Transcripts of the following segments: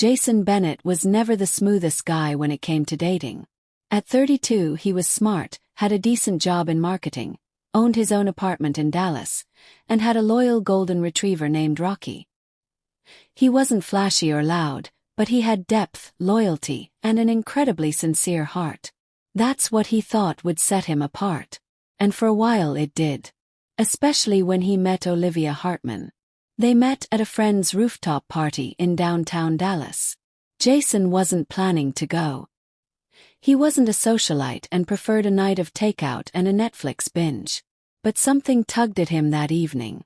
Jason Bennett was never the smoothest guy when it came to dating. At 32, he was smart, had a decent job in marketing, owned his own apartment in Dallas, and had a loyal golden retriever named Rocky. He wasn't flashy or loud, but he had depth, loyalty, and an incredibly sincere heart. That's what he thought would set him apart. And for a while it did. Especially when he met Olivia Hartman. They met at a friend's rooftop party in downtown Dallas. Jason wasn't planning to go. He wasn't a socialite and preferred a night of takeout and a Netflix binge. But something tugged at him that evening.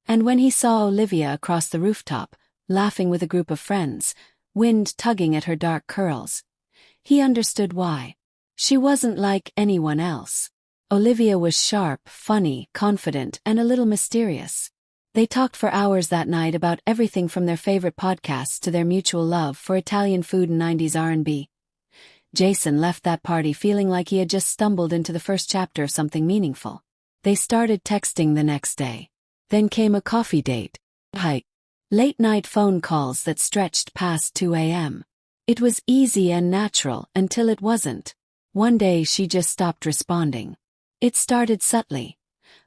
And when he saw Olivia across the rooftop, laughing with a group of friends, wind tugging at her dark curls, he understood why. She wasn't like anyone else. Olivia was sharp, funny, confident, and a little mysterious. They talked for hours that night about everything from their favorite podcasts to their mutual love for Italian food and 90s R&B. Jason left that party feeling like he had just stumbled into the first chapter of something meaningful. They started texting the next day. Then came a coffee date. Late-night phone calls that stretched past 2 a.m. It was easy and natural until it wasn't. One day she just stopped responding. It started subtly.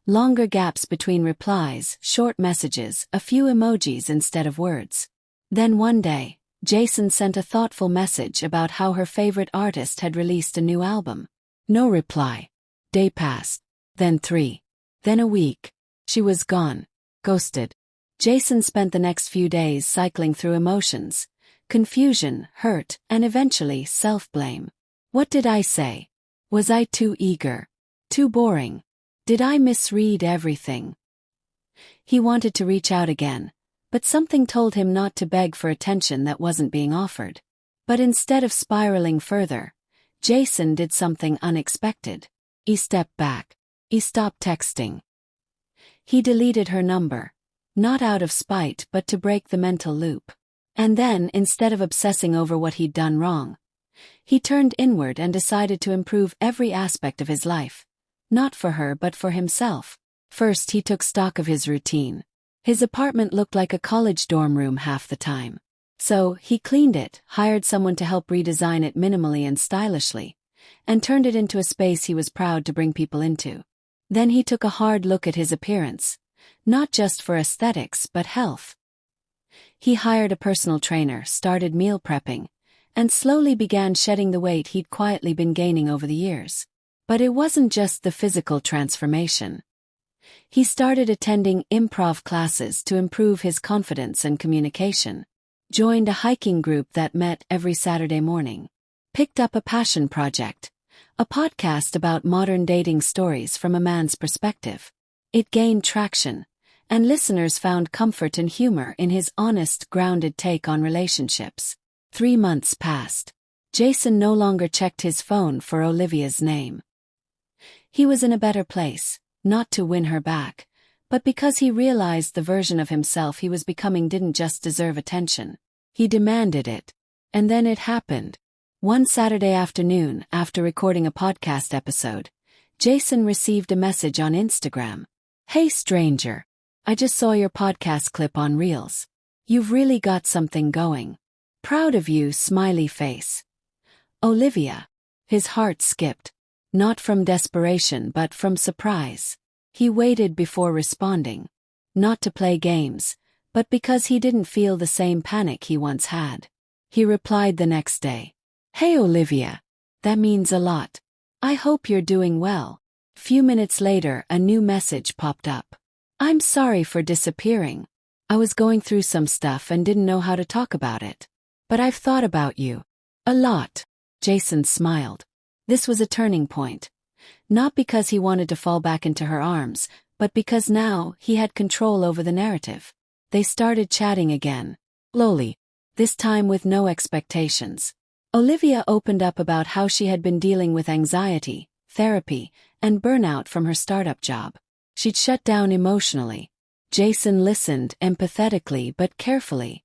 Longer gaps between replies, short messages, a few emojis instead of words. Then one day, Jason sent a thoughtful message about how her favorite artist had released a new album. No reply. Day passed. Then 3. Then a week. She was gone. Ghosted. Jason spent the next few days cycling through emotions. Confusion, hurt, and eventually self-blame. What did I say? Was I too eager? Too boring? Did I misread everything? He wanted to reach out again, but something told him not to beg for attention that wasn't being offered. But instead of spiraling further, Jason did something unexpected. He stepped back. He stopped texting. He deleted her number, not out of spite but to break the mental loop. And then, instead of obsessing over what he'd done wrong, he turned inward and decided to improve every aspect of his life. Not for her but for himself. First he took stock of his routine. His apartment looked like a college dorm room half the time. So, he cleaned it, hired someone to help redesign it minimally and stylishly, and turned it into a space he was proud to bring people into. Then he took a hard look at his appearance, not just for aesthetics but health. He hired a personal trainer, started meal prepping, and slowly began shedding the weight he'd quietly been gaining over the years. But it wasn't just the physical transformation. He started attending improv classes to improve his confidence and communication, joined a hiking group that met every Saturday morning, picked up a passion project, a podcast about modern dating stories from a man's perspective. It gained traction, and listeners found comfort and humor in his honest, grounded take on relationships. 3 months passed. Jason no longer checked his phone for Olivia's name. He was in a better place, not to win her back, but because he realized the version of himself he was becoming didn't just deserve attention. He demanded it. And then it happened. One Saturday afternoon, after recording a podcast episode, Jason received a message on Instagram. "Hey stranger. I just saw your podcast clip on Reels. You've really got something going. Proud of you, smiley face. Olivia." His heart skipped. Not from desperation but from surprise. He waited before responding. Not to play games, but because he didn't feel the same panic he once had. He replied the next day. "Hey Olivia. That means a lot. I hope you're doing well." Few minutes later a new message popped up. "I'm sorry for disappearing. I was going through some stuff and didn't know how to talk about it. But I've thought about you. A lot." Jason smiled. This was a turning point. Not because he wanted to fall back into her arms, but because now he had control over the narrative. They started chatting again. Slowly. This time with no expectations. Olivia opened up about how she had been dealing with anxiety, therapy, and burnout from her startup job. She'd shut down emotionally. Jason listened empathetically but carefully.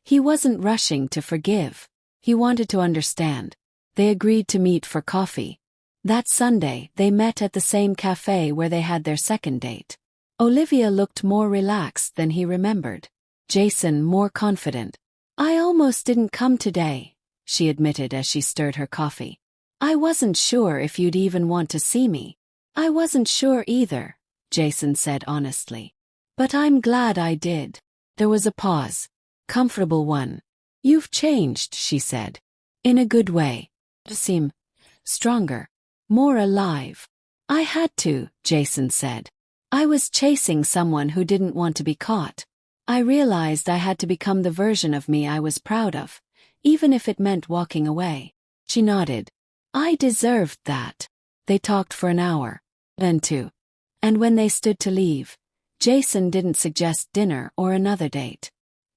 He wasn't rushing to forgive. He wanted to understand. They agreed to meet for coffee. That Sunday, they met at the same cafe where they had their second date. Olivia looked more relaxed than he remembered. Jason more confident. I almost didn't come today, she admitted as she stirred her coffee. I wasn't sure if you'd even want to see me. I wasn't sure either, Jason said honestly. But I'm glad I did. There was a pause. Comfortable one. You've changed, she said. In a good way. You seem stronger. More alive. I had to, Jason said. I was chasing someone who didn't want to be caught. I realized I had to become the version of me I was proud of, even if it meant walking away. She nodded. I deserved that. They talked for an hour. Then two. And when they stood to leave, Jason didn't suggest dinner or another date.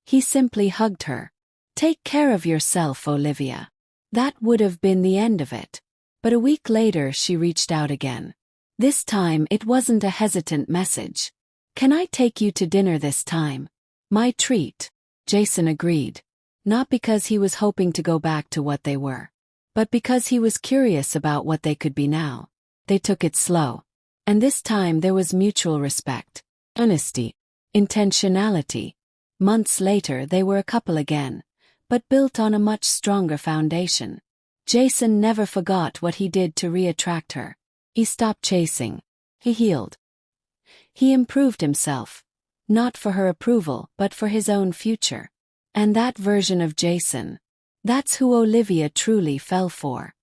He simply hugged her. Take care of yourself, Olivia. That would have been the end of it. But a week later she reached out again. This time it wasn't a hesitant message. Can I take you to dinner this time? My treat. Jason agreed. Not because he was hoping to go back to what they were, but because he was curious about what they could be now. They took it slow. And this time there was mutual respect, honesty, intentionality. Months later they were a couple again, but built on a much stronger foundation. Jason never forgot what he did to re-attract her. He stopped chasing. He healed. He improved himself. Not for her approval, but for his own future. And that version of Jason, that's who Olivia truly fell for.